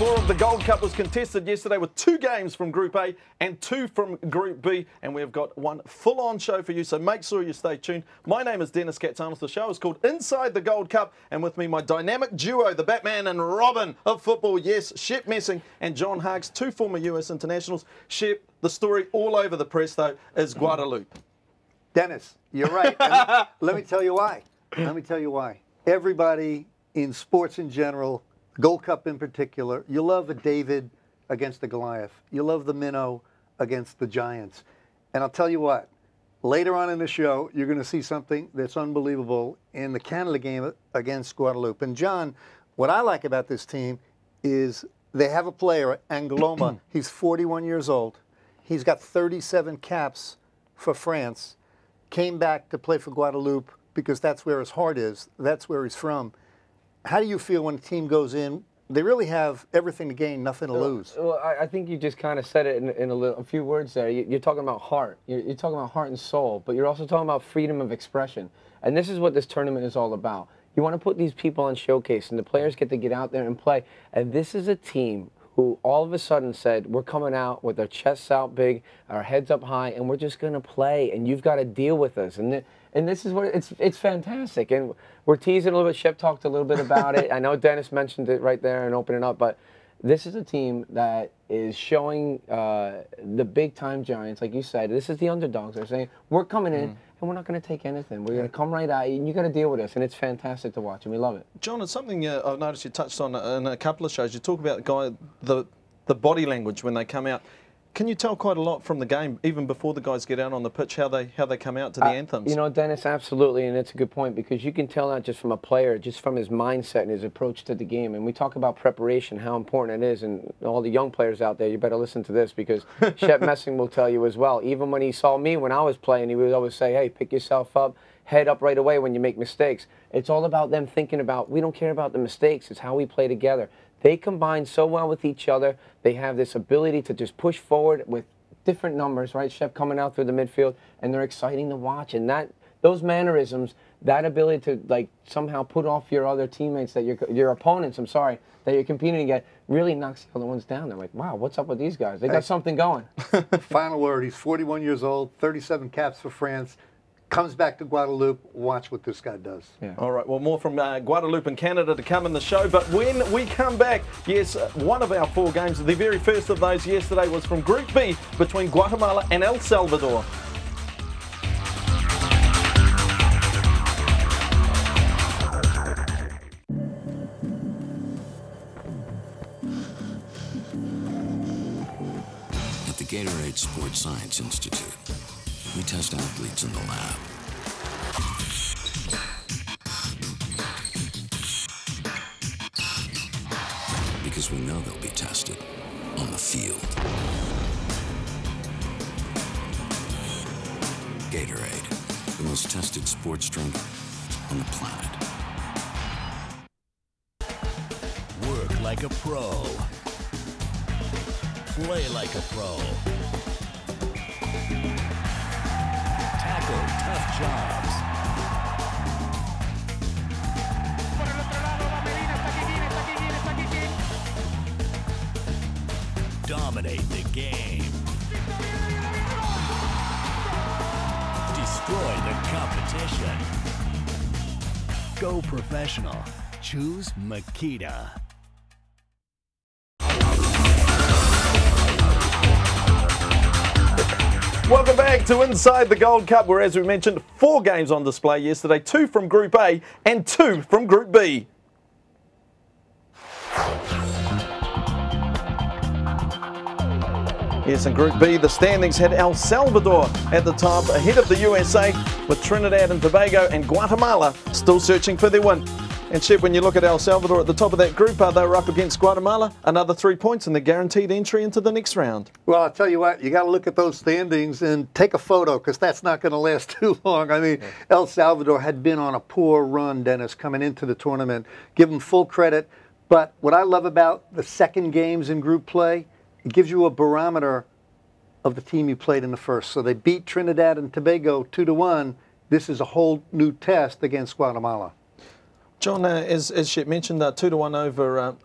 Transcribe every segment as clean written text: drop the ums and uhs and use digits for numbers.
4 of the Gold Cup was contested yesterday with 2 games from Group A and 2 from Group B, and we've got one full-on show for you, so make sure you stay tuned. My name is Dennis Katsanis. The show is called Inside the Gold Cup, and with me, my dynamic duo, the Batman and Robin of football. Yes, Shep Messing and John Harkes, 2 former US internationals. Shep, the story all over the press, though, is Guadeloupe. Dennis, you're right. And let me tell you why. Let me tell you why. Everybody in sports in general, Gold Cup in particular, you love a David against the Goliath. You love the minnow against the giants. And I'll tell you what, later on in the show, you're going to see something that's unbelievable in the Canada game against Guadeloupe. And John, what I like about this team is they have a player, Angloma. He's 41 years old. He's got 37 caps for France. Came back to play for Guadeloupe because that's where his heart is. That's where he's from. How do you feel when a team goes in? They really have everything to gain, nothing to lose. Well, I think you just kind of said it in a few words there. You're talking about heart. You're talking about heart and soul, but you're also talking about freedom of expression. And this is what this tournament is all about. You want to put these people on showcase, and the players get to get out there and play. And this is a team who all of a sudden said, we're coming out with our chests out big, our heads up high, and we're just going to play, and you've got to deal with us. And this is what it's fantastic. And we're teasing a little bit. Shep talked a little bit about it. I know Dennis mentioned it right there and opening up, but this is a team that is showing the big-time giants, like you said. This is the underdogs. They're saying, we're coming in, and we're not going to take anything. We're going to come right at you, and you got to deal with us. And it's fantastic to watch, and we love it. John, it's something I've noticed you touched on in a couple of shows. You talk about the body language when they come out. Can you tell quite a lot from the game, even before the guys get out on the pitch, how they come out to the anthems? You know, Dennis, absolutely, and it's a good point, because you can tell not just from a player, just from his mindset and his approach to the game. And we talk about preparation, how important it is, and all the young players out there, you better listen to this, because Shep Messing will tell you as well. Even when he saw me when I was playing, he would always say, hey, pick yourself up, head up right away when you make mistakes. It's all about them thinking about, we don't care about the mistakes, it's how we play together. They combine so well with each other. They have this ability to just push forward with different numbers, right? Shep coming out through the midfield, and they're exciting to watch. And those mannerisms, that ability to like somehow put off your other teammates, that your opponents, I'm sorry, that you're competing against, really knocks the other ones down. They're like, wow, what's up with these guys? They got something going. Final word, he's 41 years old, 37 caps for France. Comes back to Guadeloupe. Watch what this guy does. Yeah. All right, well, more from Guadeloupe and Canada to come in the show. But when we come back, yes, one of our 4 games, the very first of those yesterday was from Group B between Guatemala and El Salvador. At the Gatorade Sports Science Institute, we test athletes in the lab. Because we know they'll be tested on the field. Gatorade, the most tested sports drink on the planet. Work like a pro. Play like a pro. Tackle tough jobs. Dominate the game. Destroy the competition. Go professional. Choose Makita. Welcome back to Inside the Gold Cup, where, as we mentioned, 4 games on display yesterday, 2 from Group A and 2 from Group B. Yes, in Group B, the standings had El Salvador at the top, ahead of the USA, with Trinidad and Tobago and Guatemala still searching for their win. And Shep, when you look at El Salvador at the top of that group, they were up against Guatemala, another 3 points, and they're guaranteed entry into the next round. Well, I'll tell you what, you got to look at those standings and take a photo, because that's not going to last too long. I mean, El Salvador had been on a poor run, Dennis, coming into the tournament. Give them full credit. But what I love about the second games in group play, it gives you a barometer of the team you played in the first. So they beat Trinidad and Tobago 2-1. This is a whole new test against Guatemala. John, as Shep mentioned, 2-1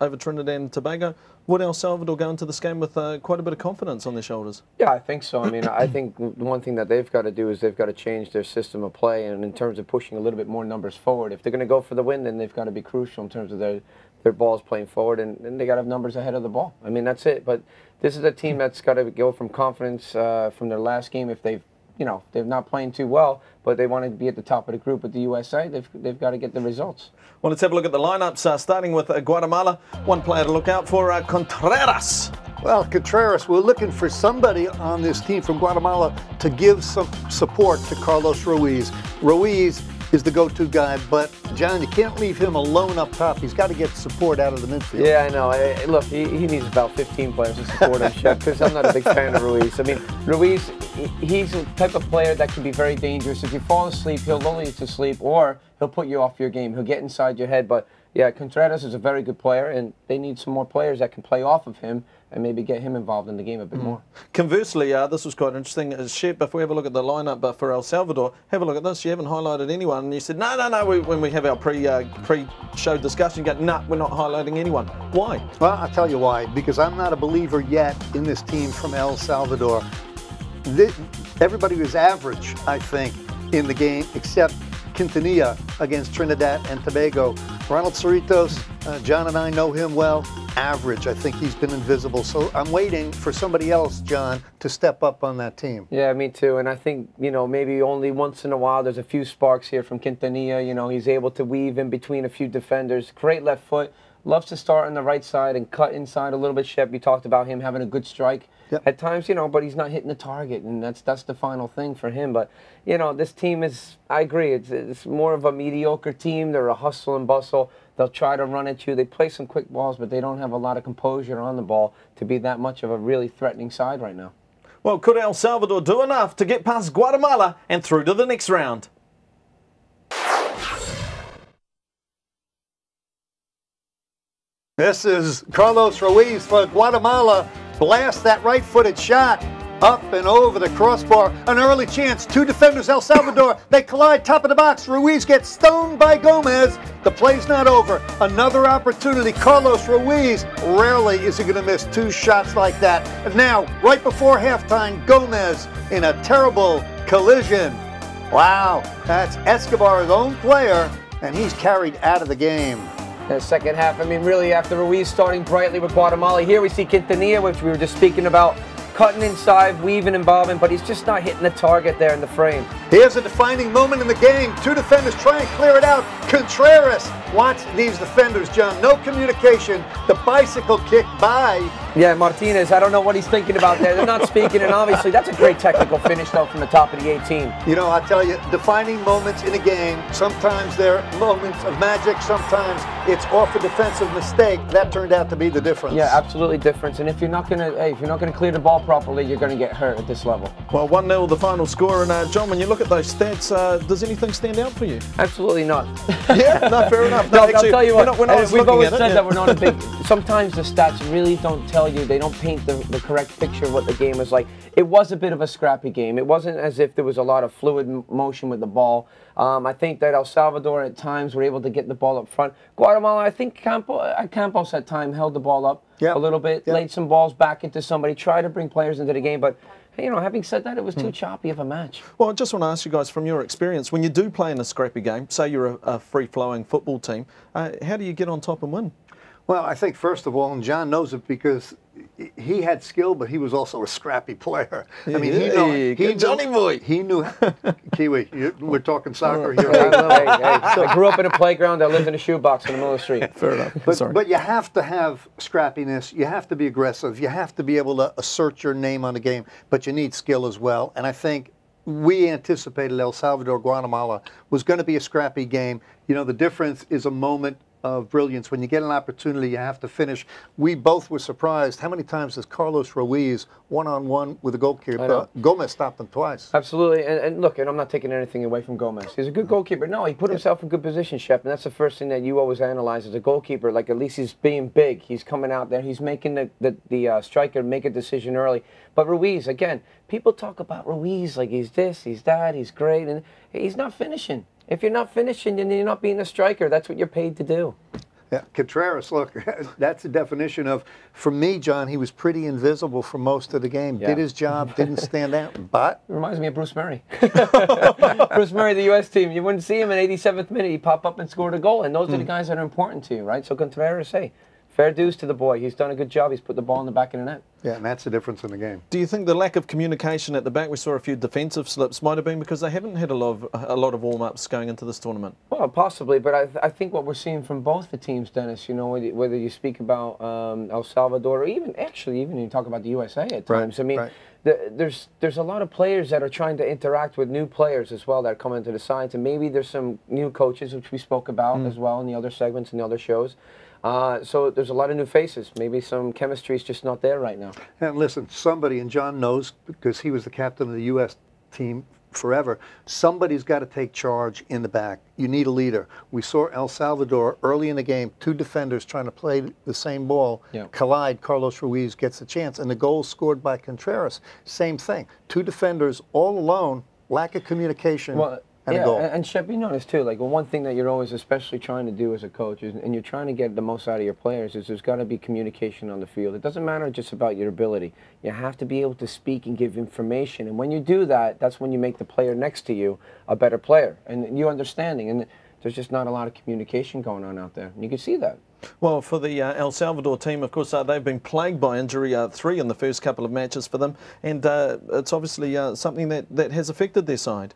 over Trinidad and Tobago. Would El Salvador go into this game with quite a bit of confidence on their shoulders? Yeah, I think so. I mean, I think the one thing that they've got to do is they've got to change their system of play, and in terms of pushing a little bit more numbers forward. If they're going to go for the win, then they've got to be crucial in terms of their balls playing forward, and they got to have numbers ahead of the ball. I mean, that's it. But this is a team that's got to go from confidence from their last game. If they've they're not playing too well, but they want to be at the top of the group with the USA, they've got to get the results. Well, let's have a look at the lineups, starting with Guatemala. One player to look out for, Contreras. Well, Contreras, we're looking for somebody on this team from Guatemala to give some support to Carlos Ruiz. Ruiz is the go-to guy, but John, you can't leave him alone up top. He's got to get support out of the midfield. Yeah, I know. Look, he needs about 15 players to support him, Chef, because I'm not a big fan of Ruiz. I mean, Ruiz, he's the type of player that can be very dangerous. If you fall asleep, he'll lull you to sleep, or he'll put you off your game. He'll get inside your head. But yeah, Contreras is a very good player, and they need some more players that can play off of him and maybe get him involved in the game a bit more. Conversely, this was quite interesting. Shep, if we have a look at the lineup for El Salvador, have a look at this. You haven't highlighted anyone, and you said, no. When we have our pre-show discussion, you go, no, we're not highlighting anyone. Why? Well, I'll tell you why. Because I'm not a believer yet in this team from El Salvador. Everybody was average, I think, in the game, except Quintanilla against Trinidad and Tobago. Ronald Cerritos, John and I know him well. Average. I think he's been invisible. So I'm waiting for somebody else, John, to step up on that team. Yeah, me too. And I think, maybe only once in a while there's a few sparks here from Quintanilla. He's able to weave in between a few defenders. Great left foot. Loves to start on the right side and cut inside a little bit. Shep, you talked about him having a good strike. Yep. At times, but he's not hitting the target, and that's the final thing for him. But, this team is, I agree, it's more of a mediocre team. They're a hustle and bustle. They'll try to run at you. They play some quick balls, but they don't have a lot of composure on the ball to be that much of a really threatening side right now. Well, could El Salvador do enough to get past Guatemala and through to the next round? This is Carlos Ruiz for Guatemala. Blast that right-footed shot up and over the crossbar. An early chance. Two defenders, El Salvador. They collide top of the box. Ruiz gets stoned by Gomez. The play's not over. Another opportunity. Carlos Ruiz. Rarely is he going to miss two shots like that. And now, right before halftime, Gomez in a terrible collision. Wow. That's Escobar's own player, and he's carried out of the game. The second half, I mean, really, after Ruiz starting brightly with Guatemala, here we see Quintanilla, which we were just speaking about, cutting inside, weaving and bobbing, but he's just not hitting the target there in the frame. Here's a defining moment in the game. Two defenders try and clear it out. Contreras. Watch these defenders, John. No communication. The bicycle kick by. Yeah, Martinez, I don't know what he's thinking about there. They're not speaking, and obviously that's a great technical finish, though, from the top of the 18. I tell you, defining moments in a game, sometimes they're moments of magic, sometimes it's off a defensive mistake. That turned out to be the difference. Yeah, absolutely difference. And if you're not gonna clear the ball properly, you're gonna get hurt at this level. Well, 1-0 the final score, and John, when you look at those stats, does anything stand out for you? Absolutely not. Yeah, no, fair enough. No, actually, I'll tell you what, we've always said yeah. that we're not a big, sometimes the stats really don't tell you, they don't paint the correct picture of what the game is like. It was a bit of a scrappy game. It wasn't as if there was a lot of fluid motion with the ball. I think that El Salvador at times were able to get the ball up front. Guatemala, I think Campos at time held the ball up a little bit, laid some balls back into somebody, tried to bring players into the game, but having said that, it was too choppy of a match. Well, I just want to ask you guys, from your experience, when you do play in a scrappy game, say you're a free-flowing football team, how do you get on top and win? Well, I think first of all, and John knows it because he had skill, but he was also a scrappy player. I mean, Johnny boy. He knew Kiwi. We're talking soccer here. I grew up in a playground. I lived in a shoebox in the middle of the street. Fair enough. But you have to have scrappiness. You have to be aggressive. You have to be able to assert your name on the game. But you need skill as well. And I think we anticipated El Salvador, Guatemala was going to be a scrappy game. The difference is a moment of brilliance. When you get an opportunity, you have to finish. We both were surprised. How many times has Carlos Ruiz one-on-one with a goalkeeper? Gomez stopped him twice. Absolutely. And look, and I'm not taking anything away from Gomez. He's a good goalkeeper. No, he put himself in good position, Shep, and that's the first thing that you always analyze as a goalkeeper. Like, at least he's being big. He's coming out there. He's making the striker make a decision early. But Ruiz, again, people talk about Ruiz like he's this, he's that, he's great, and he's not finishing. If you're not finishing, then you're not being a striker. That's what you're paid to do. Yeah, Contreras, look, that's the definition of, for me, John, he was pretty invisible for most of the game. Yeah. Did his job, didn't stand out, but... Reminds me of Bruce Murray. Bruce Murray, the U.S. team. You wouldn't see him in 87th minute. He'd pop up and scored a goal, and those are the guys that are important to you, right? So Contreras, hey, fair dues to the boy. He's done a good job. He's put the ball in the back of the net. Yeah, and that's the difference in the game. Do you think the lack of communication at the back, we saw a few defensive slips, might have been because they haven't had a lot of warm-ups going into this tournament? Well, possibly, but I think what we're seeing from both the teams, Dennis, you know, whether you speak about El Salvador or even you talk about the USA at times. I mean, there's a lot of players that are trying to interact with new players as well that are coming into the sides, and maybe there's some new coaches, which we spoke about as well in the other segments and the other shows. So there's a lot of new faces. Maybe some chemistry is just not there right now. And listen, somebody, and John knows because he was the captain of the U.S. team forever, somebody's got to take charge in the back. You need a leader. We saw El Salvador early in the game, two defenders trying to play the same ball, collide, Carlos Ruiz gets a chance, and the goal scored by Contreras. Same thing. Two defenders all alone, lack of communication. Well, and a goal. And Shep, you notice too, like one thing that you're always especially trying to do as a coach is, and you're trying to get the most out of your players, is there's got to be communication on the field. It doesn't matter just about your ability. You have to be able to speak and give information, and when you do that, that's when you make the player next to you a better player, and you understanding. And there's just not a lot of communication going on out there, and you can see that. Well, for the El Salvador team, of course, they've been plagued by injury, 3 in the first couple of matches for them, and it's obviously something that has affected their side.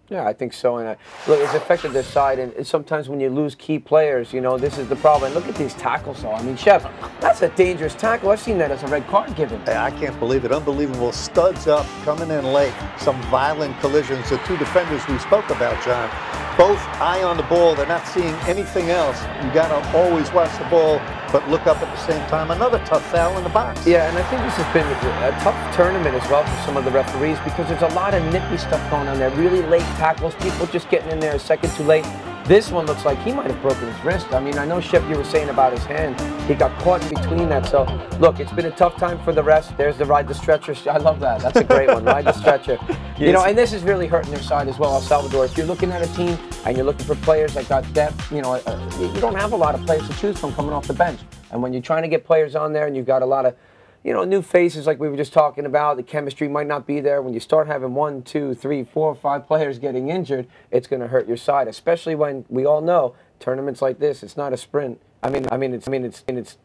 Yeah, I think so. And look, it's affected their side. And sometimes when you lose key players, you know, this is the problem. And look at these tackles, though. I mean, Shep, that's a dangerous tackle. I've seen that as a red card given. I can't believe it. Unbelievable. Studs up, coming in late. Some violent collisions. The two defenders we spoke about, John, both eye on the ball. They're not seeing anything else. You got to always watch the ball, but look up at the same time. Another tough foul in the box. Yeah, and I think this has been a tough tournament as well for some of the referees because there's a lot of nippy stuff going on there. Really late tackles, people just getting in there a second too late. This one looks like he might have broken his wrist. I mean, I know, Shep, you were saying about his hand. He got caught in between that. So, look, it's been a tough time for the refs. There's the ride the stretcher. I love that. That's a great one, ride the stretcher. Yes. You know, and this is really hurting their side as well, El Salvador. If you're looking at a team and you're looking for players that got depth, you know, you don't have a lot of players to choose from coming off the bench. And when you're trying to get players on there and you've got a lot of, you know, new faces like we were just talking about, the chemistry might not be there. When you start having 1, 2, 3, 4, 5 players getting injured, it's going to hurt your side, especially when we all know tournaments like this, it's not a sprint. I mean, it's it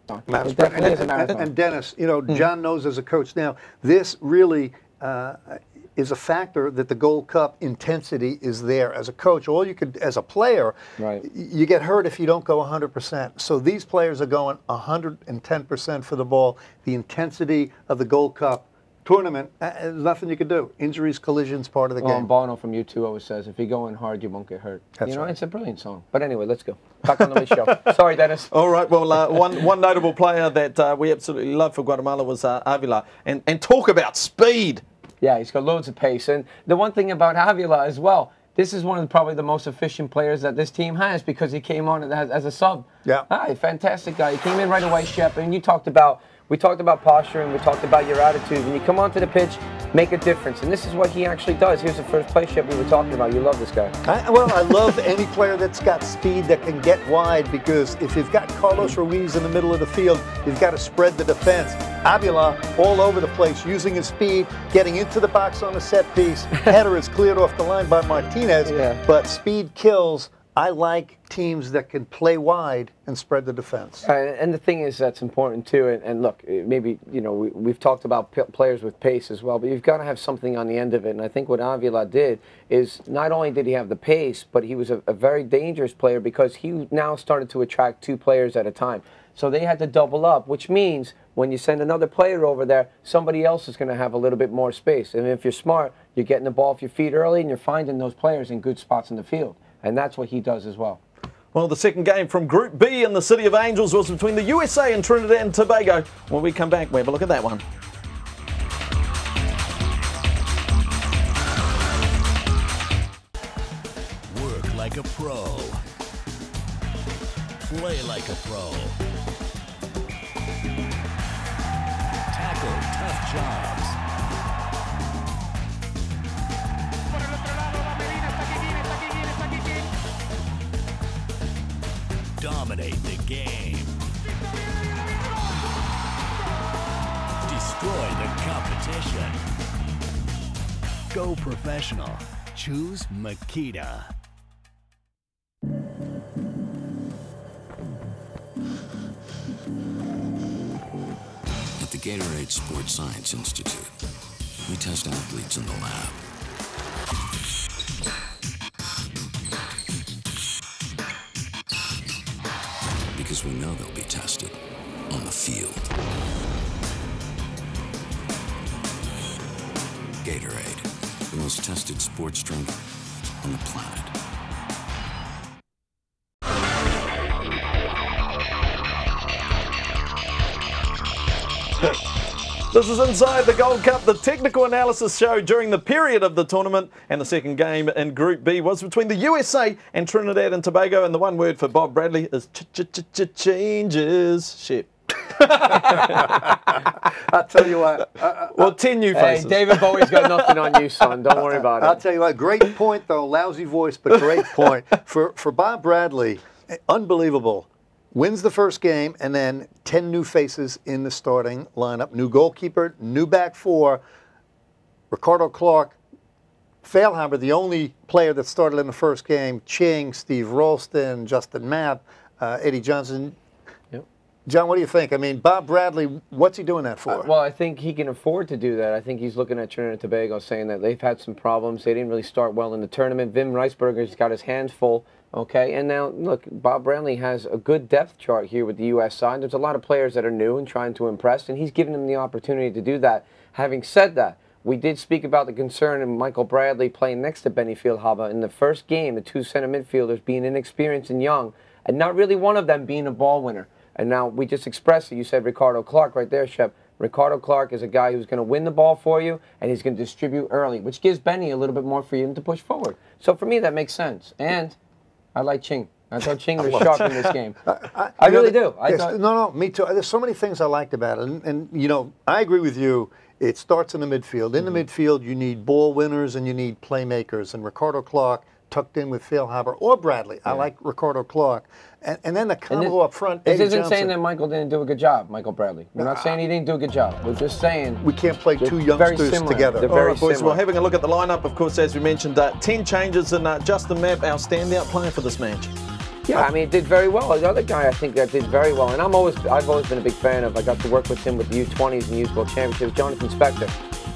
definitely is a marathon. And Dennis, you know, John knows as a coach now, this really is a factor that the Gold Cup intensity is there. As a coach, all you could, as a player, you get hurt if you don't go 100%. So these players are going 110% for the ball. The intensity of the Gold Cup tournament, there's nothing you can do. Injuries, collisions, part of the game. Bono from U2 always says, if you're going hard, you won't get hurt. That's right. It's a brilliant song. But anyway, let's go. Back on the show. Sorry, Dennis. All right, well, one notable player that we absolutely love for Guatemala was Avila. And talk about speed. Yeah, he's got loads of pace. And the one thing about Avila as well, this is one of probably the most efficient players that this team has because he came on as a sub. Yeah. Hi, fantastic guy. He came in right away, Shep, and we talked about posturing, we talked about your attitude. When you come onto the pitch, make a difference. And this is what he actually does. Here's the first play, Shep, we were talking about. You love this guy. I love any player that's got speed that can get wide because if you've got Carlos Ruiz in the middle of the field, you've got to spread the defense. Avila all over the place, using his speed, getting into the box on a set piece. Header is cleared off the line by Martinez, but speed kills. I like teams that can play wide and spread the defense. And the thing is that's important too. And look, maybe, you know, we've talked about players with pace as well, but you've got to have something on the end of it. And I think what Avila did is not only did he have the pace, but he was a very dangerous player because he now started to attract 2 players at a time. So they had to double up, which means when you send another player over there, somebody else is going to have a little bit more space. And if you're smart, you're getting the ball off your feet early and you're finding those players in good spots in the field. And that's what he does as well. Well, the second game from Group B in the City of Angels was between the USA and Trinidad and Tobago. When we come back, we'll have a look at that one. Work like a pro. Play like a pro. Tackle tough jobs. dominate the game. Destroy the competition. Go professional. Choose Makita. At the Gatorade Sports Science Institute, we test athletes in the lab. Because we know they'll be tested on the field. Gatorade, the most tested sports drink on the planet. This is Inside the Gold Cup, the technical analysis show during the period of the tournament, and the second game in Group B was between the USA and Trinidad and Tobago, and the one word for Bob Bradley is changes. Shit. I'll tell you what. Well, 10 new faces. Hey, David Bowie's got nothing on you, son. Don't worry about it. I'll tell you what. Great point, though. Lousy voice, but great point. For Bob Bradley, unbelievable. Wins the first game, and then 10 new faces in the starting lineup. New goalkeeper, new back four. Ricardo Clark, Failhaber, the only player that started in the first game. Ching, Steve Ralston, Justin Mapp, Eddie Johnson. Yep. John, what do you think? I mean, Bob Bradley, what's he doing that for? Well, I think he can afford to do that. I think he's looking at Trinidad and Tobago saying that they've had some problems. They didn't really start well in the tournament. Wim Reisberger's got his hands full. Okay, and now, look, Bob Bradley has a good depth chart here with the U.S. side. There's a lot of players that are new and trying to impress, and he's giving them the opportunity to do that. Having said that, we did speak about the concern of Michael Bradley playing next to Benny Feilhaber in the first game, the two center midfielders being inexperienced and young, and not really one of them being a ball winner. And now we just expressed it. You said Ricardo Clark right there, Shep. Ricardo Clark is a guy who's going to win the ball for you, and he's going to distribute early, which gives Benny a little bit more freedom to push forward. So for me, that makes sense. And I like Ching. I thought Ching was sharp in this game. I really do. No, me too. There's so many things I liked about it. And, you know, I agree with you. It starts in the midfield. In the midfield, you need ball winners and you need playmakers. And Ricardo Clark tucked in with Failhaber or Bradley. Yeah. I like Ricardo Clark. And then the combo up front, This Eddie isn't Johnson. saying that Michael didn't do a good job, Michael Bradley. We're not saying he didn't do a good job. We're just saying we can't play two youngsters together. They're All very right, boys, similar. well, having a look at the lineup, of course, as we mentioned, 10 changes, and Justin Mapp, our standout player for this match. Yeah, I mean, it did very well. The other guy I think that did very well, and I've always been a big fan of. I got to work with him with the U20s and Youth World Championships, Jonathan Spector.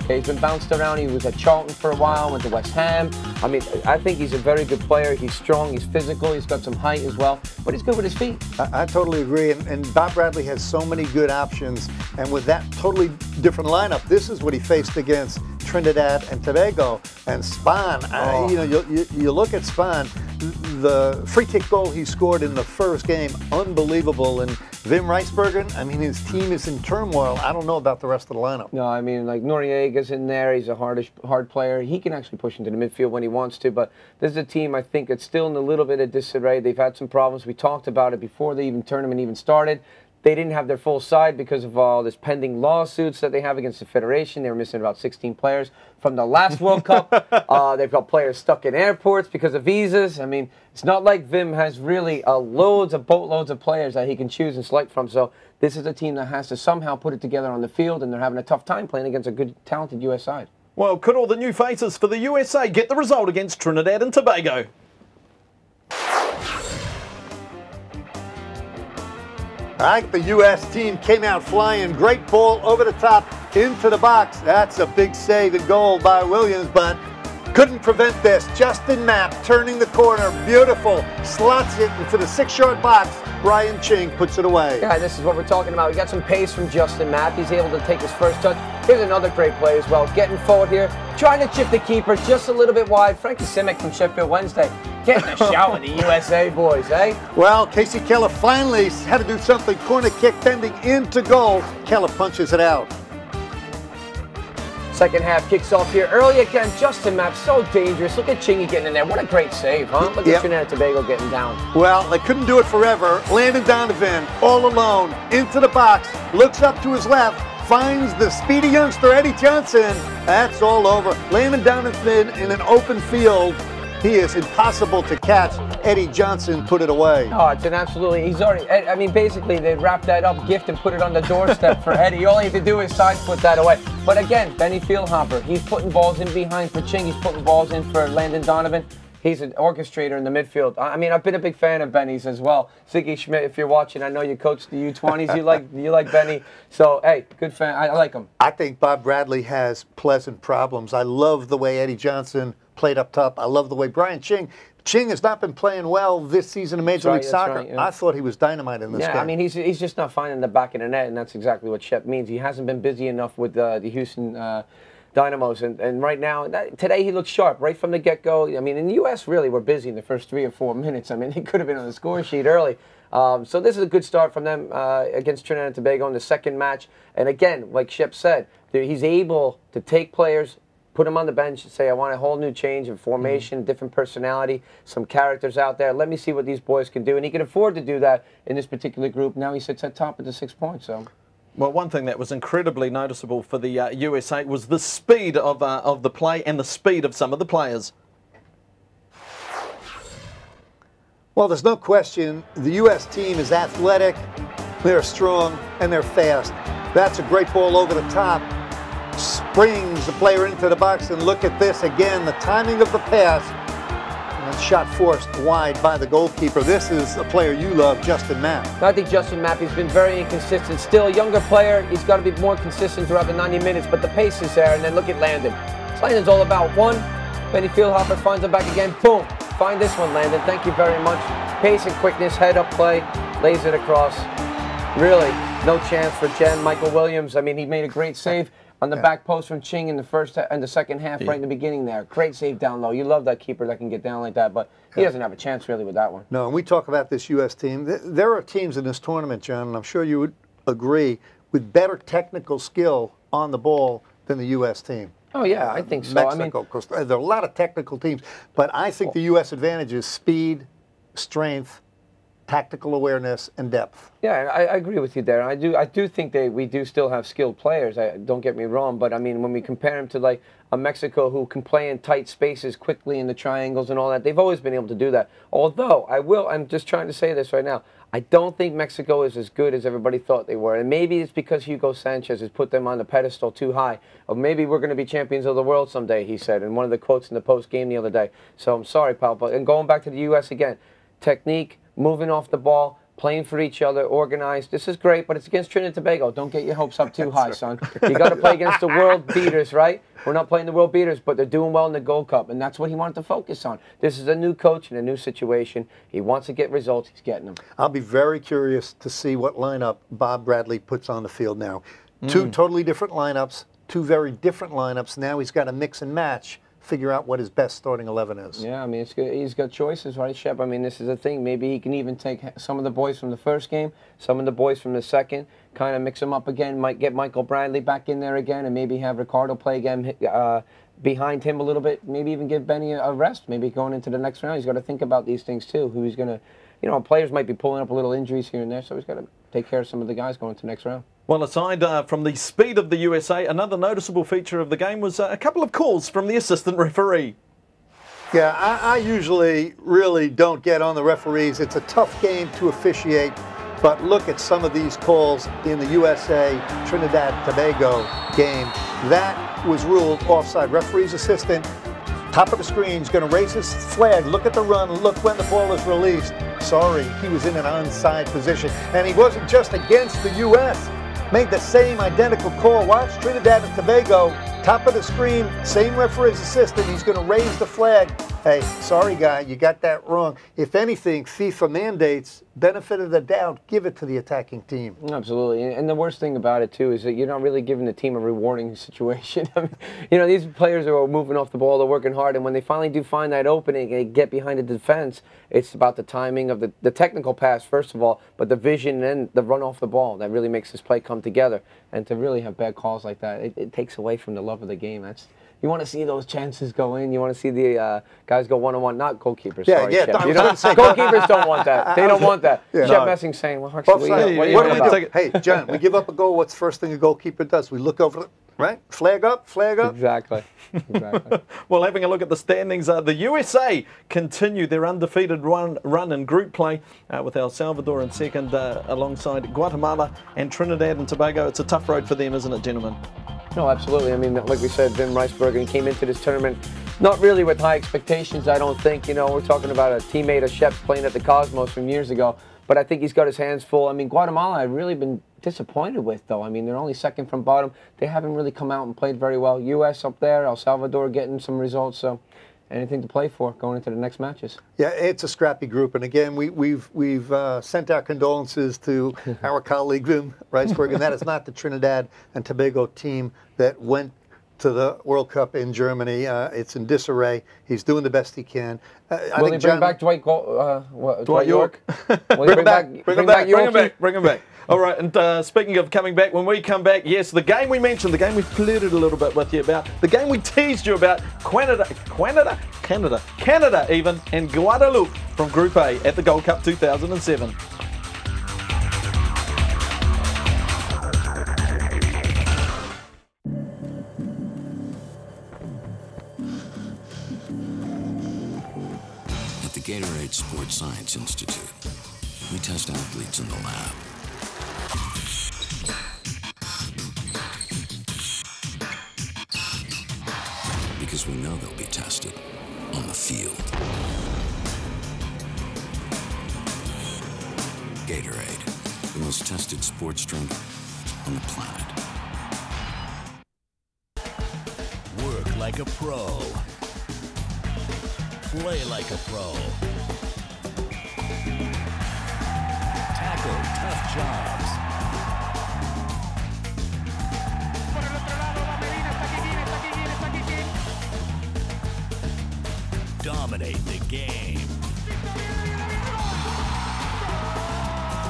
Okay, he's been bounced around. He was at Charlton for a while, went to West Ham. I mean, I think he's a very good player. He's strong, he's physical, he's got some height as well, but he's good with his feet. I totally agree, and Bob Bradley has so many good options, and with that totally different lineup, this is what he faced against Trinidad and Tobago. And Spahn, you know, you look at Spahn, the free kick goal he scored in the first game, unbelievable. And Wim Reisberger, I mean, his team is in turmoil. I don't know about the rest of the lineup. No, I mean, like Noriega's in there. He's a hard player. He can actually push into the midfield when he wants to. But this is a team, I think, that's still in a little bit of disarray. They've had some problems. We talked about it before the tournament even started. They didn't have their full side because of all this pending lawsuits that they have against the Federation. They were missing about 16 players from the last World Cup. They've got players stuck in airports because of visas. I mean, it's not like Wim has really boatloads of players that he can choose and select from. So this is a team that has to somehow put it together on the field, and they're having a tough time playing against a good, talented U.S. side. Well, could all the new faces for the USA get the result against Trinidad and Tobago? All right, the U.S. team came out flying. Great ball over the top into the box. That's a big save and goal by Williams, but couldn't prevent this. Justin Mapp turning the corner. Beautiful. Slots it into the 6-yard box. Brian Ching puts it away. Yeah, this is what we're talking about. We got some pace from Justin Mapp. He's able to take his first touch. Here's another great play as well. Getting forward here. Trying to chip the keeper just a little bit wide. Frankie Simic from Sheffield Wednesday. Getting a shot with the USA boys, eh? Well, Casey Keller finally had to do something. Corner kick bending into goal. Keller punches it out. Second half kicks off here early again. Justin Mapp, so dangerous. Look at Chingy getting in there. What a great save, huh? Look at Trinidad and Tobago getting down. Well, they couldn't do it forever. Landon Donovan, all alone, into the box, looks up to his left, finds the speedy youngster Eddie Johnson. That's all over. Landon Donovan in an open field. He is impossible to catch. Eddie Johnson put it away. Oh, it's an absolutely, he's already, I mean, basically, they wrapped that up, gift, and put it on the doorstep for Eddie. All he had to do is side foot that away. But again, Benny Fieldhopper, he's putting balls in behind for Ching. He's putting balls in for Landon Donovan. He's an orchestrator in the midfield. I mean, I've been a big fan of Benny's as well. Ziggy Schmidt, if you're watching, I know you coached the U20s. You like Benny. So, hey, good fan. I like him. I think Bob Bradley has pleasant problems. I love the way Eddie Johnson played up top. I love the way Brian Ching has not been playing well this season in Major League Soccer. Right, yeah. I thought he was dynamite in this game. Yeah, I mean, he's just not finding the back of the net, and that's exactly what Shep means. He hasn't been busy enough with the Houston Dynamos, and right now, today he looks sharp right from the get-go. I mean, in the U.S., really, we're busy in the first 3 or 4 minutes. I mean, he could have been on the score sheet early. So this is a good start from them against Trinidad and Tobago in the second match. And again, like Shep said, he's able to take players, put them on the bench, and say, I want a whole new change of formation, different personality, some characters out there. Let me see what these boys can do. And he can afford to do that in this particular group. Now he sits at top at the 6 points. So. Well, one thing that was incredibly noticeable for the USA was the speed of the play and the speed of some of the players. Well, there's no question the U.S. team is athletic, they're strong, and they're fast. That's a great ball over the top. Springs the player into the box, and look at this again, the timing of the pass. And shot forced wide by the goalkeeper. This is a player you love, Justin Mapp. I think Justin Mapp, he's been very inconsistent. Still a younger player. He's got to be more consistent throughout the 90 minutes, but the pace is there. And then look at Landon. Landon's all about one. Benny Fieldhopper finds him back again. Boom. Find this one, Landon. Thank you very much. Pace and quickness, head up play, lays it across. Really, no chance for Jen. Michael Williams, I mean, he made a great save on the back post from Ching in the second half, right in the beginning there. Great save down low. You love that keeper that can get down like that, but he doesn't have a chance really with that one. No, and we talk about this U.S. team. There are teams in this tournament, John, and I'm sure you would agree, with better technical skill on the ball than the U.S. team. Oh, yeah, I think so. Mexico, Costa Rica, there are a lot of technical teams, but I think the U.S. advantage is speed, strength, tactical awareness, and depth. Yeah, I agree with you there. I do think we do still have skilled players. Don't get me wrong, but I mean, when we compare them to like a Mexico who can play in tight spaces quickly in the triangles and all that, they've always been able to do that. Although I'm just trying to say this right now. I don't think Mexico is as good as everybody thought they were. And maybe it's because Hugo Sanchez has put them on the pedestal too high. Or maybe we're going to be champions of the world someday, he said in one of the quotes in the post game the other day. So I'm sorry, pal. And going back to the U.S. again, technique, moving off the ball, playing for each other, organized. This is great, but it's against Trinidad and Tobago. Don't get your hopes up too high, son. You got to play against the world beaters, right? We're not playing the world beaters, but they're doing well in the Gold Cup, and that's what he wanted to focus on. This is a new coach in a new situation. He wants to get results. He's getting them. I'll be very curious to see what lineup Bob Bradley puts on the field now. Two totally different lineups, two very different lineups. Now he's got to mix and match, figure out what his best starting 11 is. Yeah, I mean, it's good. He's got choices, right, Shep? I mean, this is a thing. Maybe he can even take some of the boys from the first game, some of the boys from the second, kind of mix them up again, might get Michael Bradley back in there again, and maybe have Ricardo play again behind him a little bit, maybe even give Benny a rest, maybe going into the next round. He's got to think about these things, too, who he's going to, you know, players might be pulling up a little injuries here and there, so he's got to take care of some of the guys going into the next round. Well, aside from the speed of the USA, another noticeable feature of the game was a couple of calls from the assistant referee. Yeah, I usually really don't get on the referees. It's a tough game to officiate, but look at some of these calls in the USA-Trinidad-Tobago game. That was ruled offside. Referee's assistant, top of the screen, is going to raise his flag. Look at the run. Look when the ball is released. Sorry, he was in an onside position. And he wasn't just against the U.S. Made the same identical call. Watch Trinidad and Tobago, top of the screen, same referee's assistant. He's going to raise the flag. Hey, sorry, guy, you got that wrong. If anything, FIFA mandates, benefit of the doubt, give it to the attacking team. Absolutely. And the worst thing about it, too, is that you're not really giving the team a rewarding situation. I mean, you know, these players are moving off the ball, they're working hard, and when they finally do find that opening and get behind the defense, it's about the timing of the technical pass, first of all, but the vision and the run off the ball that really makes this play come together. And to really have bad calls like that, it takes away from the love of the game. You want to see those chances go in. You want to see the guys go one-on-one, not goalkeepers. Yeah, sorry, yeah. Goalkeepers don't want that. They don't want that. Yeah. Shep Messing's saying, well, actually, what are you What do about? Hey, John, we give up a goal. What's the first thing a goalkeeper does? We look over. Right? Flag up, flag up. Exactly. Exactly. Well, having a look at the standings, the USA continue their undefeated run in group play with El Salvador in second alongside Guatemala and Trinidad and Tobago. It's a tough road for them, isn't it, gentlemen? No, absolutely. I mean, like we said, Vin Ricebergen came into this tournament not really with high expectations, I don't think. You know, we're talking about a teammate of Shep's playing at the Cosmos from years ago, but I think he's got his hands full. I mean, Guatemala I've really been disappointed with, though. I mean, they're only second from bottom. They haven't really come out and played very well. U.S. up there, El Salvador getting some results, so anything to play for going into the next matches. Yeah, it's a scrappy group, and again, we've sent our condolences to our colleague Vin Ricebergen. That is not the Trinidad and Tobago team that went to the World Cup in Germany. It's in disarray. He's doing the best he can. Will he bring back Dwight York? Will he bring him back. All right, and speaking of coming back, when we come back, yes, the game we mentioned, the game we flirted a little bit with you about, the game we teased you about, Canada even, and Guadeloupe from Group A at the Gold Cup 2007. At the Gatorade Sports Science Institute, we test athletes in the lab. Because we know they'll be tested on the field. Gatorade, the most tested sports drink on the planet. Work like a pro. Play like a pro. Tackle tough jobs. Dominate the game.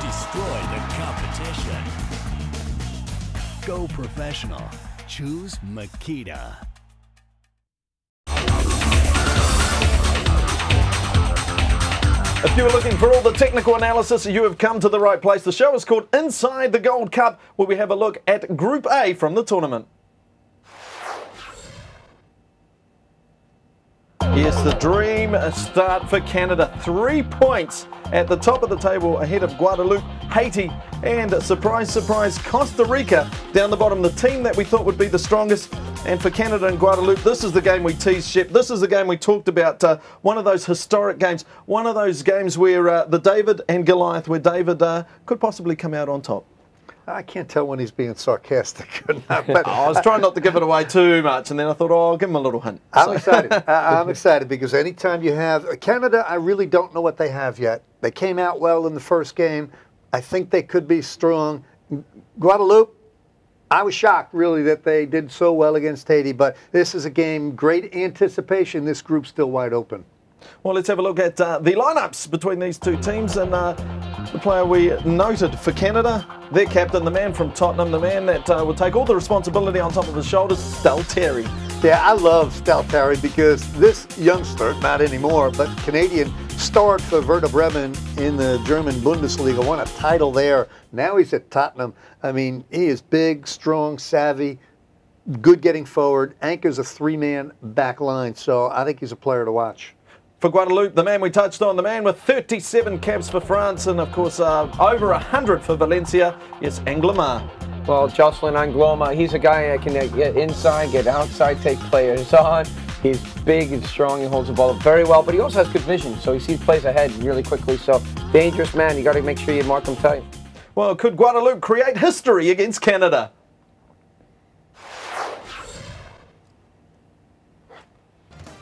Destroy the competition. Go professional. Choose Makita. If you were looking for all the technical analysis, you have come to the right place. The show is called Inside the Gold Cup, where we have a look at Group A from the tournament. Yes, the dream start for Canada. 3 points at the top of the table ahead of Guadeloupe, Haiti, and surprise, surprise, Costa Rica down the bottom. The team that we thought would be the strongest. And for Canada and Guadeloupe, this is the game we teased, Shep. This is the game we talked about. One of those historic games. One of those games where the David and Goliath, where David could possibly come out on top. I can't tell when he's being sarcastic or not. But I was trying not to give it away too much, and then I thought, oh, I'll give him a little hint. I'm excited. I'm excited because anytime you have Canada, I really don't know what they have yet. They came out well in the first game. I think they could be strong. Guadeloupe, I was shocked, really, that they did so well against Haiti. But this is a game, great anticipation. This group's still wide open. Well, let's have a look at the lineups between these two teams. And the player we noted for Canada, their captain, the man from Tottenham, the man that will take all the responsibility on top of his shoulders, Stalteri. Yeah, I love Stalteri because this youngster, not anymore, but Canadian, starred for Werder Bremen in the German Bundesliga, won a title there. Now he's at Tottenham. I mean, he is big, strong, savvy, good getting forward, anchors a three-man back line. So I think he's a player to watch. For Guadeloupe, the man we touched on, the man with 37 caps for France and, of course, over 100 for Valencia, is Angloma. Well, Jocelyn Angloma, he's a guy that can get inside, get outside, take players on. He's big and strong, he holds the ball up very well, but he also has good vision, so he sees plays ahead really quickly. So, dangerous man, you got to make sure you mark him tight. Well, could Guadeloupe create history against Canada?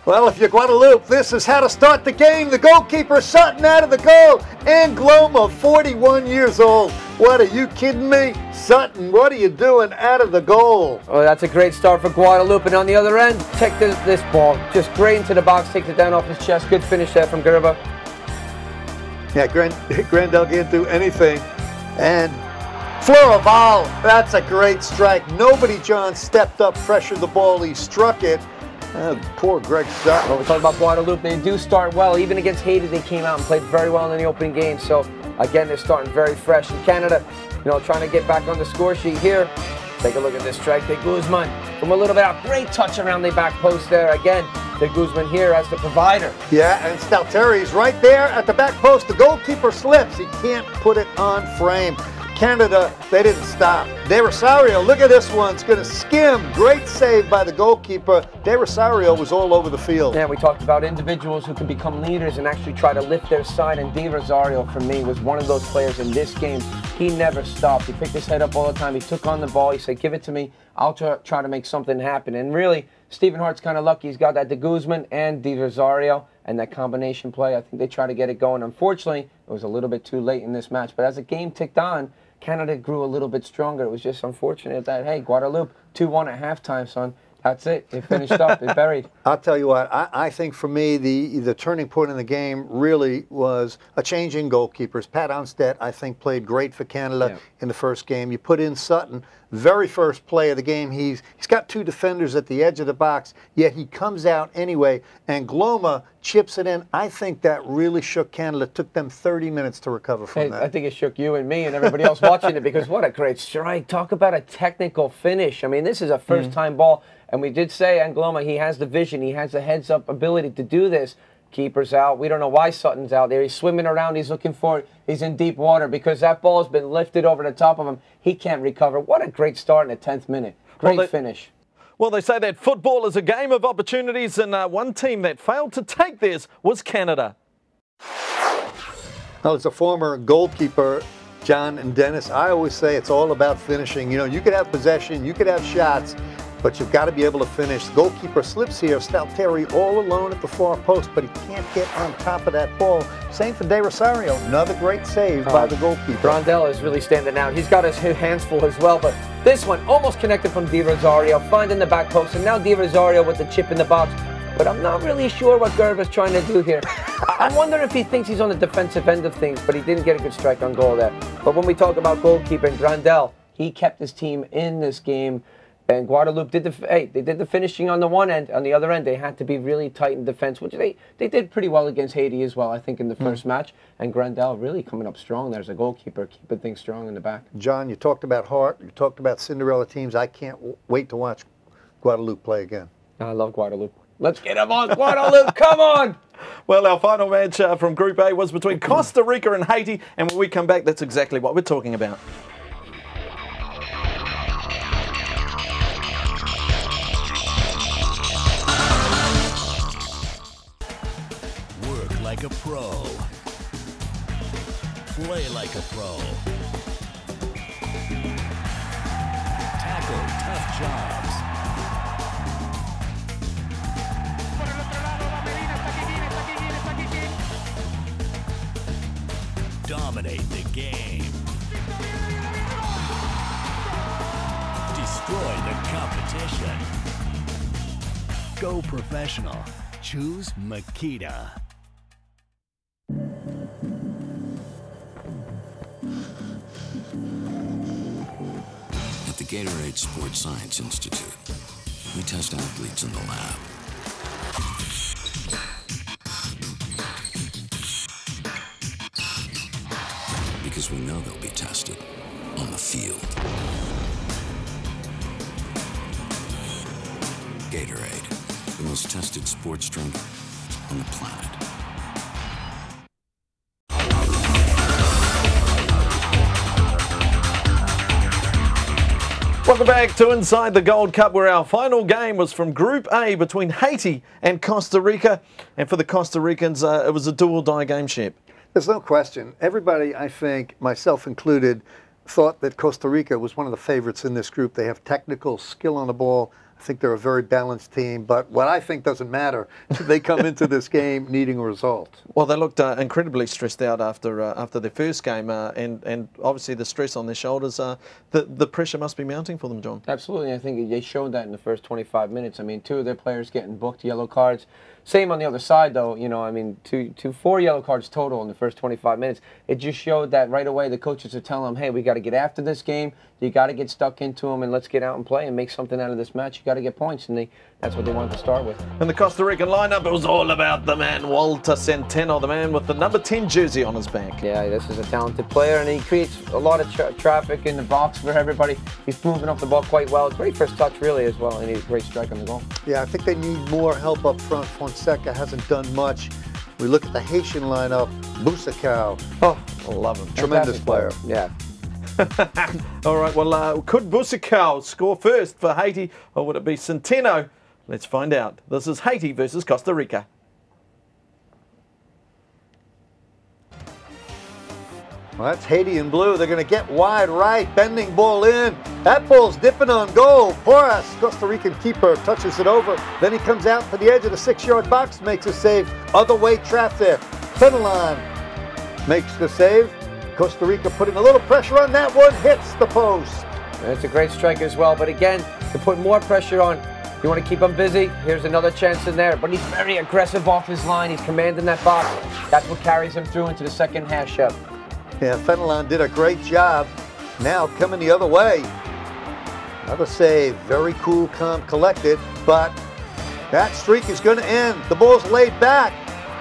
Well, if you're Guadeloupe, this is how to start the game. The goalkeeper, Sutton, out of the goal. Angloma, 41 years old. What, are you kidding me? Sutton, what are you doing out of the goal? Oh, that's a great start for Guadeloupe. And on the other end, take this ball. Just great into the box, takes it down off his chest. Good finish there from Gerba. Yeah, Grandel can't do anything. And Floraval, that's a great strike. Nobody, John, stepped up, pressured the ball. He struck it. Poor Greg Sutton. Well, we talk about Guadeloupe. They do start well. Even against Haiti, they came out and played very well in the opening game. So, again, they're starting very fresh. In Canada, you know, trying to get back on the score sheet here. Take a look at this strike. De Guzman from a little bit out. Great touch around the back post there. Again, De Guzman here as the provider. Yeah, and Stalteri's right there at the back post. The goalkeeper slips. He can't put it on frame. Canada, they didn't stop. De Rosario, look at this one. It's going to skim. Great save by the goalkeeper. De Rosario was all over the field. Yeah, we talked about individuals who can become leaders and actually try to lift their side. And De Rosario, for me, was one of those players in this game. He never stopped. He picked his head up all the time. He took on the ball. He said, give it to me. I'll try to make something happen. And really, Stephen Hart's kind of lucky. He's got that De Guzman and De Rosario and that combination play. I think they try to get it going. Unfortunately, it was a little bit too late in this match. But as the game ticked on, Canada grew a little bit stronger. It was just unfortunate that, hey, Guadeloupe, 2-1 at halftime, son. That's it. They finished up. They buried. I'll tell you what, I think for me, the turning point in the game really was a change in goalkeepers. Pat Onstedt, I think, played great for Canada in the first game. You put in Sutton, very first play of the game. He's got two defenders at the edge of the box, yet he comes out anyway, and Gloma chips it in. I think that really shook Canada. It took them 30 minutes to recover from that. I think it shook you and me and everybody else watching it, because what a great strike. Talk about a technical finish. I mean, this is a first-time ball. And we did say, Angloma, he has the vision, he has the heads-up ability to do this. Keeper's out. We don't know why Sutton's out there. He's swimming around. He's looking for it. He's in deep water because that ball's been lifted over the top of him. He can't recover. What a great start in the 10th minute. Great finish. Well, they say that football is a game of opportunities, and one team that failed to take theirs was Canada. Well, as a former goalkeeper, John and Dennis, I always say it's all about finishing. You know, you could have possession, you could have shots, but you've got to be able to finish. The goalkeeper slips here. Stalteri all alone at the far post, but he can't get on top of that ball. Same for De Rosario. Another great save by the goalkeeper. Brondell is really standing out. He's got his hands full as well, but this one almost connected from De Rosario, finding the back post, and now De Rosario with the chip in the box. But I'm not really sure what Gerva's trying to do here. I wonder if he thinks he's on the defensive end of things, but he didn't get a good strike on goal there. But when we talk about goalkeeping, Brondell, he kept his team in this game. And Guadeloupe did the finishing on the one end. On the other end, they had to be really tight in defense, which they did pretty well against Haiti as well, I think, in the first match. And Grandel really coming up strong. There's a goalkeeper keeping things strong in the back. John, you talked about Hart. You talked about Cinderella teams. I can't wait to watch Guadeloupe play again. I love Guadeloupe. Let's get him on, Guadeloupe. Come on. Well, our final match from Group A was between Costa Rica and Haiti. And when we come back, that's exactly what we're talking about. Like a pro. Play like a pro. Tackle tough jobs. Dominate the game. Destroy the competition. Go professional. Choose Makita. At the Gatorade Sports Science Institute, we test athletes in the lab. Because we know they'll be tested on the field. Gatorade, the most tested sports drink on the planet. Welcome back to Inside the Gold Cup, where our final game was from Group A between Haiti and Costa Rica. And for the Costa Ricans, it was a do-or-die game, Shep. There's no question. Everybody, I think, myself included, thought that Costa Rica was one of the favorites in this group. They have technical skill on the ball. I think they're a very balanced team, but what I think doesn't matter. They come into this game needing a result. Well, they looked incredibly stressed out after their first game, and obviously the stress on their shoulders. The pressure must be mounting for them, John. Absolutely. I think they showed that in the first 25 minutes. I mean, two of their players getting booked yellow cards. Same on the other side, though. You know, I mean, four yellow cards total in the first 25 minutes. It just showed that right away the coaches are telling them, hey, we got to get after this game. You got to get stuck into them, and let's get out and play and make something out of this match. You got to get points, and that's what they wanted to start with. In the Costa Rican lineup, it was all about the man Walter Centeno, the man with the number 10 jersey on his back. Yeah, this is a talented player, and he creates a lot of traffic in the box for everybody. He's moving off the ball quite well. It's great first touch, really, as well, and he's a great strike on the goal. Yeah, I think they need more help up front. Fonseca hasn't done much. We look at the Haitian lineup, Busacao. Oh, I love him. Tremendous Fantastic player. Yeah. All right, well, could Busacao score first for Haiti, or would it be Centeno? Let's find out. This is Haiti versus Costa Rica. Well, that's Haiti in blue. They're going to get wide right, bending ball in. That ball's dipping on goal. Porras, Costa Rican keeper, touches it over. Then he comes out to the edge of the 6-yard box, makes a save. Other way traffic. Fenelon makes the save. Costa Rica putting a little pressure on that one, hits the post. And it's a great strike as well, but again, to put more pressure on, you want to keep him busy. Here's another chance in there, but he's very aggressive off his line. He's commanding that box. That's what carries him through into the second half, Shep. Yeah, Fenelon did a great job. Now coming the other way. Another save, very cool, calm, collected, but that streak is going to end. The ball's laid back.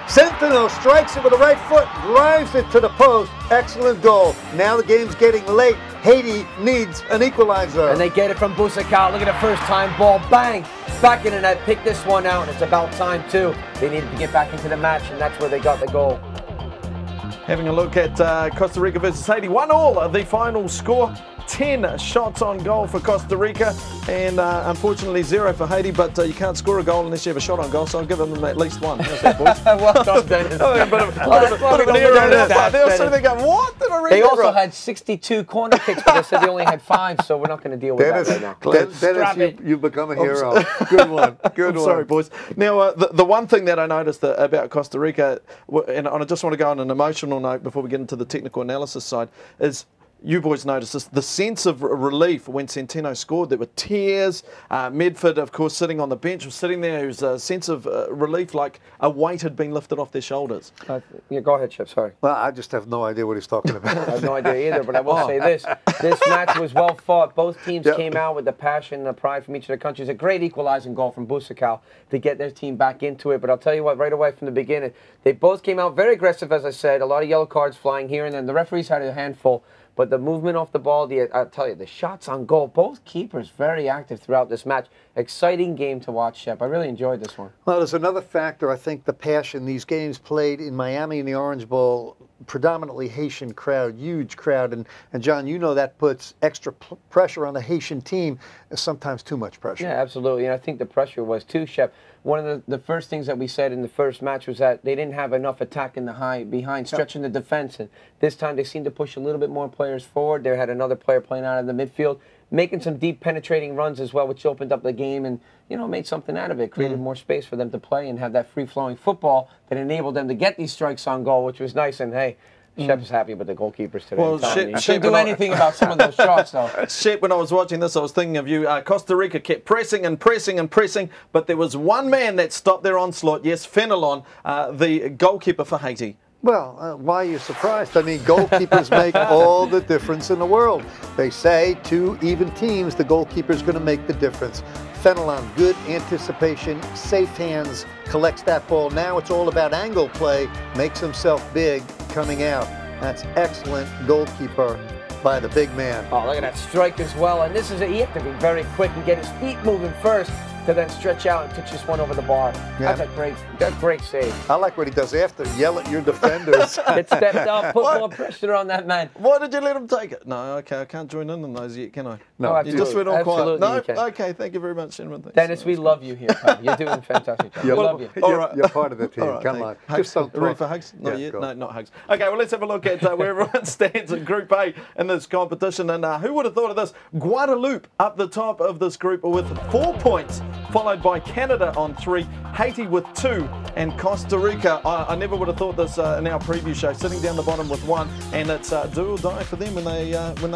Centeno strikes it with the right foot, drives it to the post. Excellent goal. Now the game's getting late. Haiti needs an equalizer. And they get it from Busacao. Look at the first time ball. Bang! Back in the net. Pick this one out. And it's about time, too. They needed to get back into the match, and that's where they got the goal. Having a look at Costa Rica versus Haiti. 1-1, the final score. 10 shots on goal for Costa Rica, and unfortunately 0 for Haiti, but you can't score a goal unless you have a shot on goal, so I'll give them at least one. How's that, boys? Well done, Dennis. Bit of an error in there. They were sitting there going, what? Did I read They that also right? had 62 corner kicks, but they said they only had 5, so we're not going to deal with that right now. Dennis, you've become a hero. Good one. Good one. Sorry, boys. Now, the one thing that I noticed about Costa Rica, and I just want to go on an emotional note before we get into the technical analysis side, is you boys noticed this, the sense of relief when Centeno scored. There were tears. Medford, of course, sitting on the bench, was sitting there. There was a sense of relief, like a weight had been lifted off their shoulders. Yeah, go ahead, Chip. Sorry. Well, I just have no idea what he's talking about. I have no idea either, but I will say this. This match was well fought. Both teams came out with the passion and the pride from each of their countries. A great equalizing goal from Busacao to get their team back into it. But I'll tell you what, right away from the beginning, they both came out very aggressive, as I said. A lot of yellow cards flying here and then. The referees had a handful. But the movement off the ball, I'll tell you, the shots on goal, both keepers very active throughout this match. Exciting game to watch, Shep. I really enjoyed this one. Well, there's another factor, I think, the passion. These games played in Miami in the Orange Bowl, predominantly Haitian crowd, huge crowd. And John, you know that puts extra pressure on the Haitian team, sometimes too much pressure. Yeah, absolutely. And I think the pressure was too, Shep. One of the first things that we said in the first match was that they didn't have enough attack in the behind, stretching the defense. And this time they seemed to push a little bit more players forward. They had another player playing out of the midfield, making some deep penetrating runs as well, which opened up the game and, you know, made something out of it, created more space for them to play and have that free-flowing football that enabled them to get these strikes on goal, which was nice. And, hey, Shep is happy with the goalkeepers today. Well, Shouldn't do anything about some of those shots, though. Shep, when I was watching this, I was thinking of you. Costa Rica kept pressing and pressing and pressing, but there was one man that stopped their onslaught. Yes, Fenelon, the goalkeeper for Haiti. Well, why are you surprised? I mean, goalkeepers make all the difference in the world. They say 2 even teams, the goalkeeper's going to make the difference. Fenelon, good anticipation, safe hands, collects that ball. Now it's all about angle play, makes himself big coming out. That's excellent goalkeeper by the big man. Oh, look at that strike as well. And this is he had to be very quick and get his feet moving first to then stretch out and touch this one over the bar. Yeah. That's a great save. I like what he does after. Yell at your defenders. Get stepped up, put more pressure on that man. Why did you let him take it? No, okay, I can't join in on those yet, can I? No, Oh, You just went all quiet. absolutely No, you can. okay, thank you very much, gentlemen. Thanks. Dennis, we love you here, pal. You're doing a fantastic job. We love you. All right. You're part of the team. All right, Come on. Hugs. Just don't Ready talk. for hugs? Not Yeah, yet. go. No, not hugs. Okay, well, let's have a look at where everyone stands in Group A in this competition. And who would have thought of this? Guadeloupe up the top of this group with 4 points followed by Canada on 3, Haiti with 2, and Costa Rica. I never would have thought this in our preview show, sitting down the bottom with 1, and it's do or die for them when they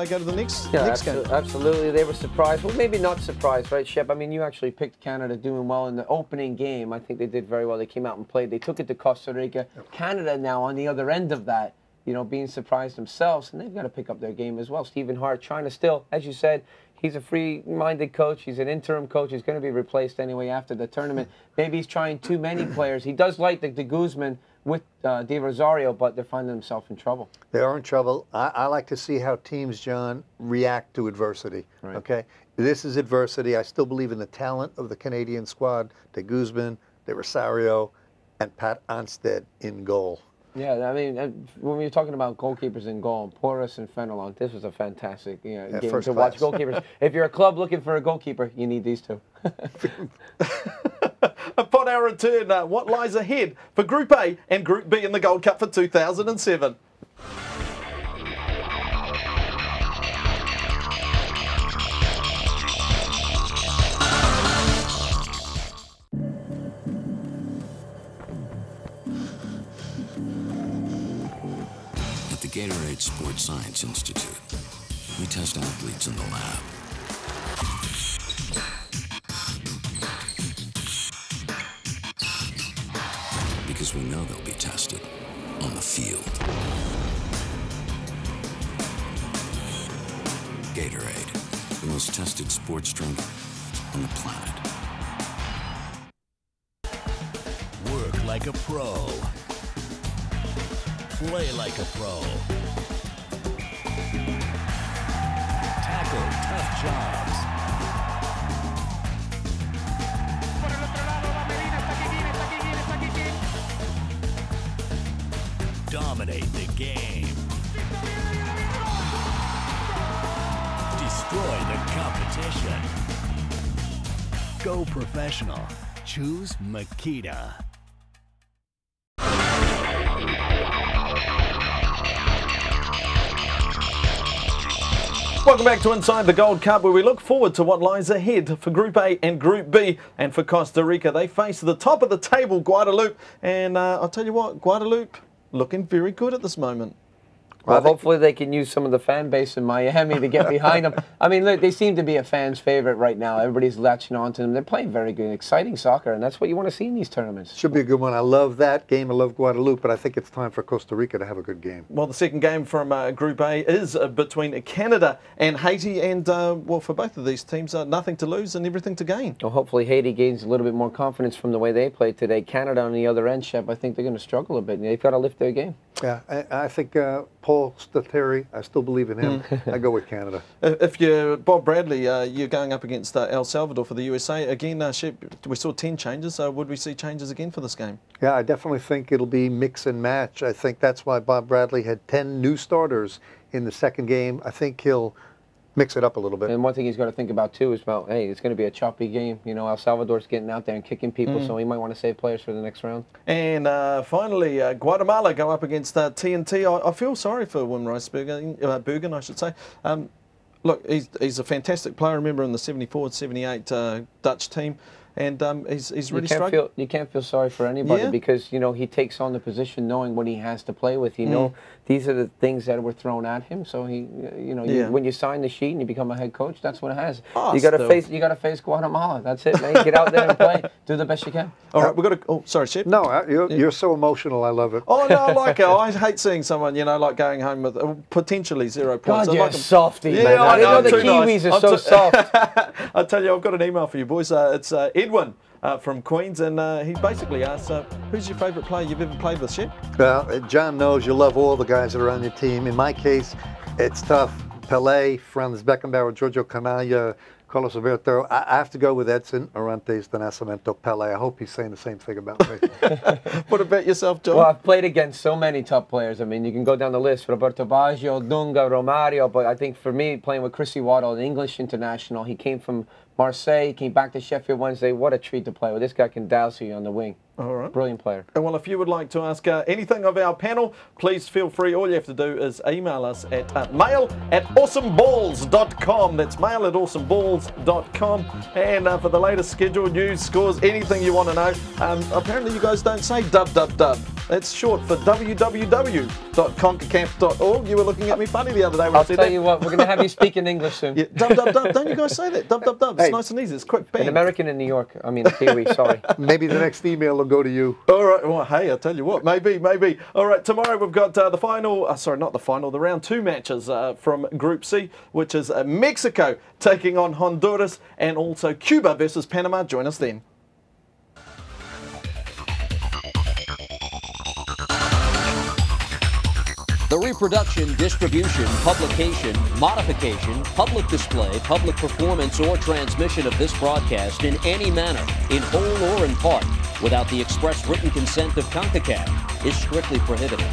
go to the next game. Absolutely, they were surprised. Well, maybe not surprised, right, Shep? I mean, you actually picked Canada doing well in the opening game. I think they did very well. They came out and played. They took it to Costa Rica. Canada now on the other end of that, you know, being surprised themselves, and they've got to pick up their game as well. Stephen Hart trying to still, as you said, he's a free-minded coach. He's an interim coach. He's going to be replaced anyway after the tournament. Maybe he's trying too many players. He does like the Guzman with De Rosario, but they're finding themselves in trouble. They are in trouble. I like to see how teams, John, react to adversity. Right. Okay, this is adversity. I still believe in the talent of the Canadian squad. De Guzman, De Rosario, and Pat Onstead in goal. Yeah, I mean, when we were talking about goalkeepers in goal, Porras and Fenelon, this was a fantastic game to watch goalkeepers. If you're a club looking for a goalkeeper, you need these two. Upon our return, what lies ahead for Group A and Group B in the Gold Cup for 2007? At the Gatorade Sports Science Institute, we test athletes in the lab. Because we know they'll be tested on the field. Gatorade, the most tested sports drink on the planet. Work like a pro. Play like a pro. Tackle tough jobs. Dominate the game. Destroy the competition. Go professional. Choose Makita. Welcome back to Inside the Gold Cup, where we look forward to what lies ahead for Group A and Group B. And for Costa Rica, they face the top of the table, Guadeloupe. And I'll tell you what, Guadeloupe looking very good at this moment. Well, hopefully they can use some of the fan base in Miami to get behind them. I mean, look, they seem to be a fan's favorite right now. Everybody's latching on to them. They're playing very good, exciting soccer, and that's what you want to see in these tournaments. Should be a good one. I love that game. I love Guadeloupe, but I think it's time for Costa Rica to have a good game. Well, the second game from Group A is between Canada and Haiti, and well, for both of these teams, nothing to lose and everything to gain. Well, hopefully Haiti gains a little bit more confidence from the way they played today. Canada on the other end, Shep, I think they're going to struggle a bit. They've got to lift their game. Yeah, I think Paul Stateri, I still believe in him. I go with Canada. If you're Bob Bradley, you're going up against El Salvador for the USA. Again, Shep, we saw 10 changes. Would we see changes again for this game? Yeah, I definitely think it'll be mix and match. I think that's why Bob Bradley had 10 new starters in the second game. I think he'll mix it up a little bit. And one thing he's got to think about, too, is about, hey, it's going to be a choppy game. You know, El Salvador's getting out there and kicking people, so he might want to save players for the next round. And finally, Guatemala go up against TNT. I feel sorry for Wim Bergen, I should say. Look, he's a fantastic player. I remember in the 74-78 Dutch team. And he's really struggling. You can't feel sorry for anybody because, you know, he takes on the position knowing what he has to play with. You know, these are the things that were thrown at him. So he, you know, when you sign the sheet and you become a head coach, that's what it has. You got to face Guatemala. That's it, man. Get out there and play. Do the best you can. All right, we've got to. Oh, sorry, Shep. No, you're so emotional. I love it. Oh no, I like it. I hate seeing someone, you know, like going home with potentially 0 points. God, you're softy, man. Yeah, I didn't know the Kiwis are so soft. I tell you, I've got an email for you, boys. It's Edwin from Queens, and he basically asks, who's your favourite player you've ever played with, Shep? Well, John knows you love all the guys that are on your team. In my case, it's tough. Pelé, Franz Beckenbauer, Giorgio Canaglia, Carlos Alberto. I have to go with Edson Arantes de Nascimento Pelé. I hope he's saying the same thing about me. What about yourself, John? Well, I've played against so many top players. I mean, you can go down the list. Roberto Baggio, Dunga, Romario. But I think for me, playing with Chrissy Waddle, an English international, he came from Marseille, came back to Sheffield Wednesday. What a treat to play with. This guy can douse you on the wing. All right. Brilliant player. And well, if you would like to ask anything of our panel, please feel free. All you have to do is email us at mail@awesomeballs.com. That's mail@awesomeballs.com. And for the latest schedule, news, scores, anything you want to know, apparently you guys don't say dub. That's short for www.concacaf.org. You were looking at me funny the other day when I I'll said tell that. you what, we're going to have you speak in English soon. Yeah, dub. Don't you guys say that? Dub. It's Hey. nice and easy. It's quick. Bang. An American in New York. I mean, Kiwi, sorry. Maybe the next email will go to you. All right. Well, hey, I'll tell you what. Maybe. All right. Tomorrow we've got the final. Sorry, not the final. The round 2 matches from Group C, which is Mexico taking on Honduras, and also Cuba versus Panama. Join us then. The reproduction, distribution, publication, modification, public display, public performance, or transmission of this broadcast in any manner, in whole or in part, without the express written consent of Concacaf, is strictly prohibited.